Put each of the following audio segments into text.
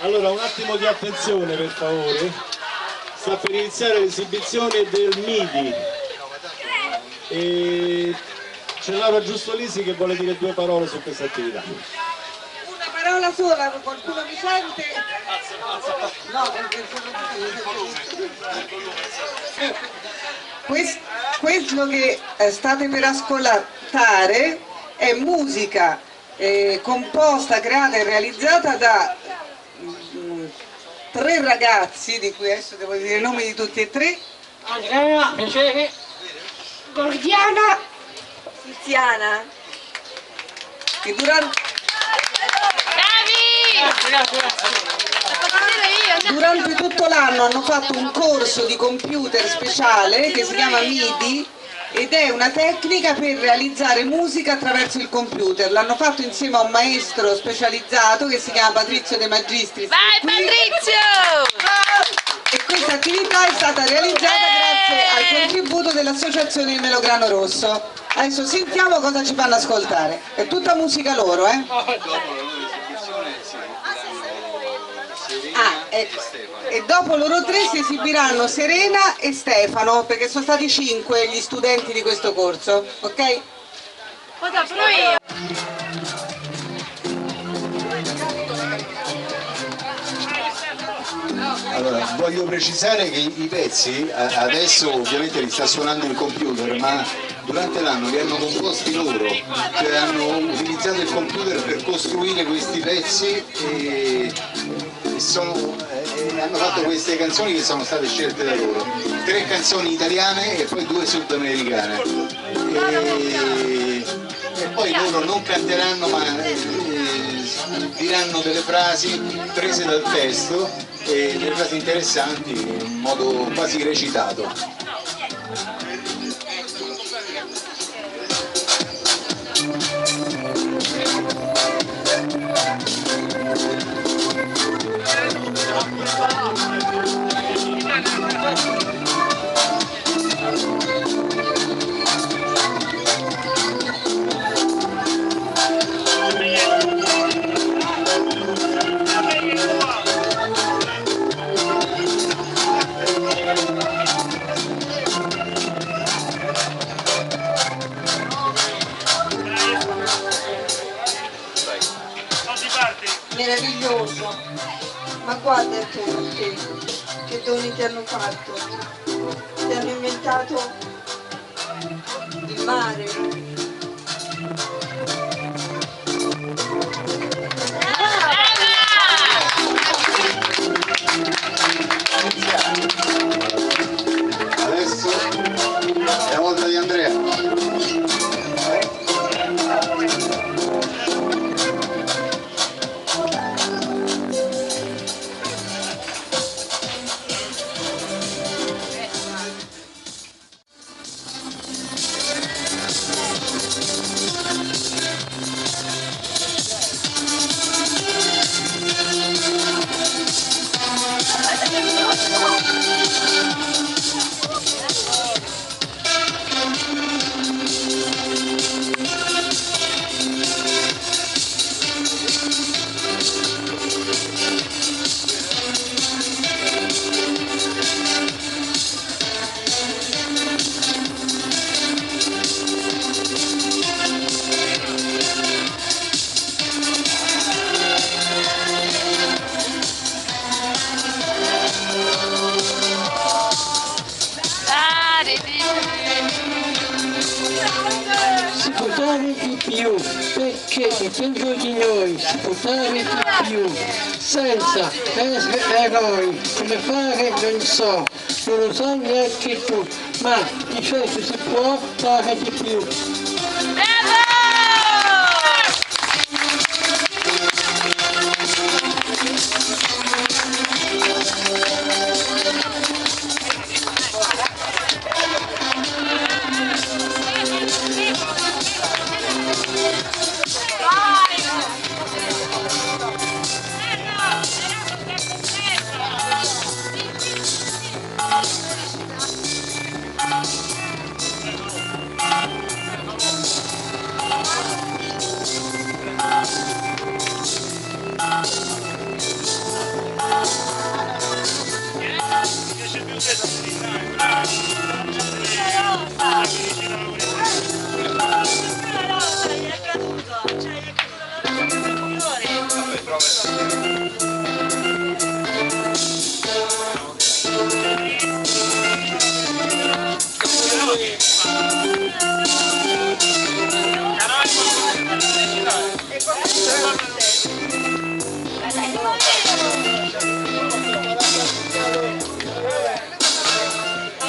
Allora, un attimo di attenzione per favore. Sta per iniziare l'esibizione del MIDI. E c'è Laura Giustolisi che vuole dire due parole su questa attività. Una parola sola, qualcuno mi sente? No, perché questo che state per ascoltare è musica composta, creata e realizzata da tre ragazzi, di cui adesso devo dire i nomi di tutti e tre. Andrea, piacere. Gordiana, Tiziana, che durante tutto l'anno hanno fatto un corso di computer speciale che si chiama MIDI ed è una tecnica per realizzare musica attraverso il computer. L'hanno fatto insieme a un maestro specializzato che si chiama Patrizio De Magistris. Vai Patrizio! E questa attività è stata realizzata grazie al contributo dell'associazione Il Melograno Rosso. Adesso sentiamo cosa ci fanno ascoltare. È tutta musica loro, eh? Ecco. E dopo loro tre si esibiranno Serena e Stefano, perché sono stati 5 gli studenti di questo corso, ok? Cosa però io? Allora, voglio precisare che i pezzi adesso ovviamente li sta suonando il computer, ma durante l'anno li hanno composti loro, cioè hanno utilizzato il computer per costruire questi pezzi e hanno fatto queste canzoni che sono state scelte da loro. 3 canzoni italiane e poi 2 sudamericane. E poi loro non canteranno ma diranno delle frasi prese dal testo e delle frasi interessanti in modo quasi recitato. Meraviglioso, ma guarda tu che doni ti hanno fatto, ti hanno inventato il mare. Adesso è la volta di Andrea. Si può dare di più, perché dentro di noi si può dare di più, senza essere eroi, come fare non so, non lo so neanche tu, ma di certo si può fare di più.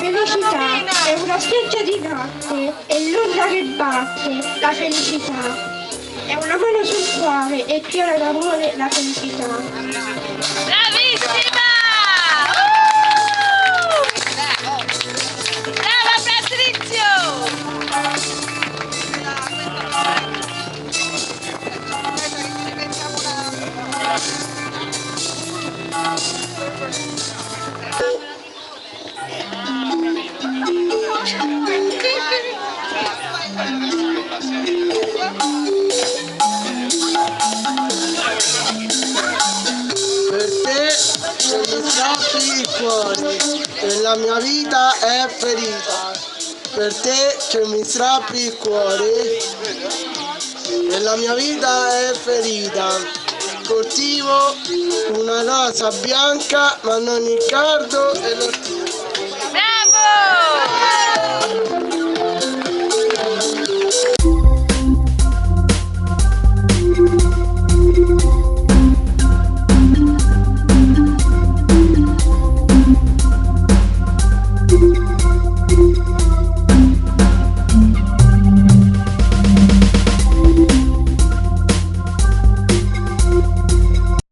Felicità è una spiaggia di notte, è l'onda che batte, la felicità. È una mano sul cuore e piena d'amore la felicità. Bravissima! Brava Patrizio! Per te che mi strappi il cuore e la mia vita è ferita. Per te che mi strappi il cuore e la mia vita è ferita. Coltivo una rosa bianca ma non il cardo e l'ortiga.